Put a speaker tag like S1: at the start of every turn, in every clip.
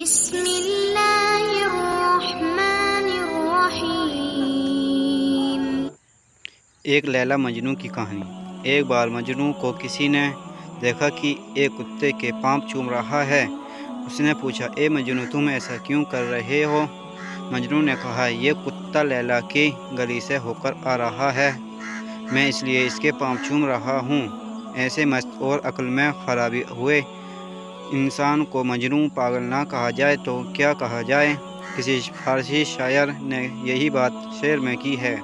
S1: بسم اللہ الرحمن الرحیم۔
S2: ایک لیلا مجنوں کی کہانی۔ ایک بار مجنوں کو کسی نے دیکھا کہ ایک کتے کے پاؤں چوم رہا ہے۔ اس نے پوچھا، اے مجنوں، تم ایسا کیوں کر رہے ہو؟ مجنوں نے کہا، یہ کتا لیلا کی گلی سے ہو کر آ رہا ہے، میں اس لیے اس کے پاؤں چوم رہا ہوں۔ ایسے مست اور عقل میں خرابی ہوئے انسان کو مجنوں پاگل نہ کہا جائے تو کیا کہا جائے؟ کسی فارسی شاعر نے یہی بات شعر میں کی ہے،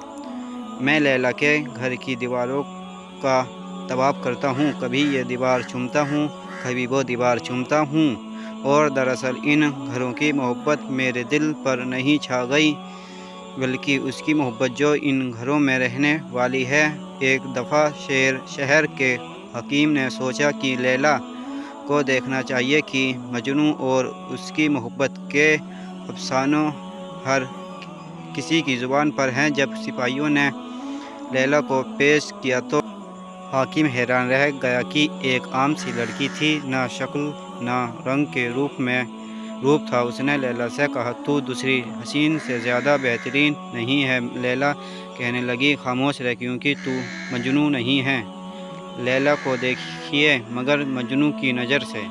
S2: میں لیلا کے گھر کی دیواروں کا طواف کرتا ہوں، کبھی یہ دیوار چومتا ہوں، کبھی وہ دیوار چومتا ہوں، اور دراصل ان گھروں کی محبت میرے دل پر نہیں چھا گئی، بلکہ اس کی محبت جو ان گھروں میں رہنے والی ہے۔ ایک دفعہ شہر کے حکیم نے سوچا کہ لیلا کو دیکھنا چاہیے کہ مجنوں اور اس کی محبت کے افسانوں ہر کسی کی زبان پر ہیں۔ جب سپاہیوں نے لیلا کو پیش کیا تو حاکم حیران رہ گیا کہ ایک عام سی لڑکی تھی، نہ شکل نہ رنگ کے روپ تھا۔ اس نے لیلا سے کہا، تو دوسری حسین سے زیادہ بہترین نہیں ہے۔ لیلا کہنے لگی، خاموش رہ، کیونکہ تو مجنوں نہیں ہے۔ لیلا کو دیکھیے مگر مجنوں کی نظر سے۔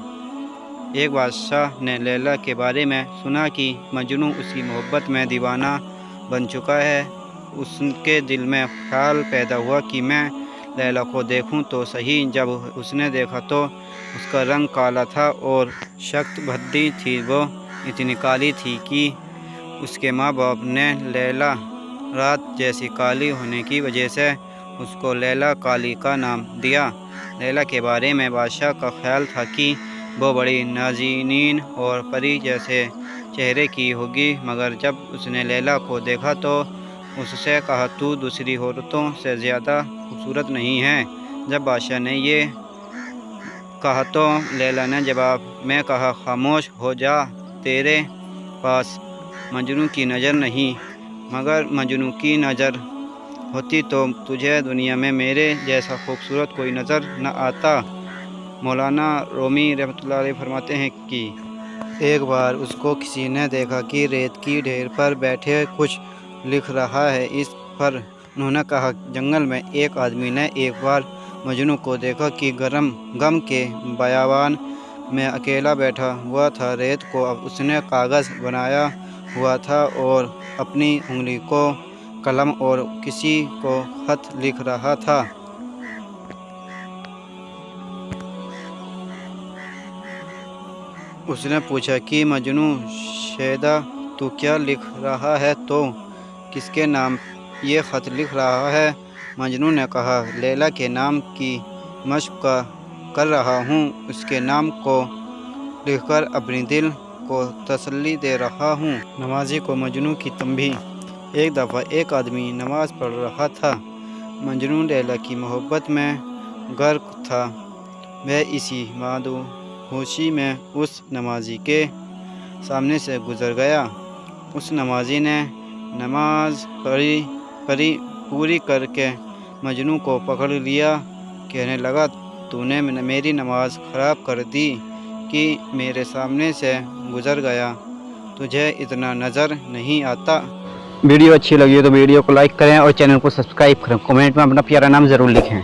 S2: ایک بادشاہ نے لیلا کے بارے میں سنا کہ مجنوں اس کی محبت میں دیوانہ بن چکا ہے۔ اس کے دل میں خیال پیدا ہوا کہ میں لیلا کو دیکھوں تو صحیح۔ جب اس نے دیکھا تو اس کا رنگ کالا تھا اور شکل بھدی تھی، وہ اتنی کالی تھی کہ اس کے ماں باپ نے لیلا رات جیسی کالی ہونے کی وجہ سے اس کو لیلا کالی کا نام دیا۔ لیلا کے بارے میں بادشاہ کا خیال تھا کہ وہ بڑی نازنین اور پری جیسے چہرے کی ہوگی، مگر جب اس نے لیلا کو دیکھا تو اس سے کہا، تو دوسری عورتوں سے زیادہ خوبصورت نہیں ہے۔ جب بادشاہ نے یہ کہا تو لیلا نے جواب میں کہا، خاموش ہو جا، تیرے پاس مجنوں کی نظر نہیں، مگر مجنوں کی نظر ہوتی تو تجھے دنیا میں میرے جیسا خوبصورت کوئی نظر نہ آتا۔ مولانا رومی رحمۃ اللہ علیہ فرماتے ہیں کہ ایک بار اس کو کسی نے دیکھا کہ ریت کی ڈھیر پر بیٹھے کچھ لکھ رہا ہے۔ اس پر انہوں نے کہا، جنگل میں ایک آدمی نے ایک بار مجنوں کو دیکھا کہ غم کے بیابان میں اکیلا بیٹھا ہوا تھا۔ ریت کو اس نے کاغذ بنایا ہوا تھا اور اپنی انگلی کو قلم اور کسی کو خط لکھ رہا تھا۔ اس نے پوچھا کہ مجنوں شیدا تو کیا لکھ رہا ہے؟ تو کس کے نام یہ خط لکھ رہا ہے؟ مجنوں نے کہا، لیلا کے نام کی مشق کر رہا ہوں، اس کے نام کو لکھ کر اپنے دل کو تسلی دے رہا ہوں۔ نمازی کو مجنوں کی تنبیہ۔ ایک دفعہ ایک آدمی نماز پڑھ رہا تھا۔ مجنوں لیلا کی محبت میں غرق تھا۔ وہ اسی مدہوشی میں اس نمازی کے سامنے سے گزر گیا۔ اس نمازی نے نماز پوری کر کے مجنوں کو پکڑ لیا، کہنے لگا، تو نے میری نماز خراب کر دی کہ میرے سامنے سے گزر گیا، تجھے اتنا نظر نہیں آتا؟ ویڈیو اچھی لگی تو ویڈیو کو لائک کریں اور چینل کو سبسکرائب کریں، کمنٹ میں اپنا پیارا نام ضرور لکھیں۔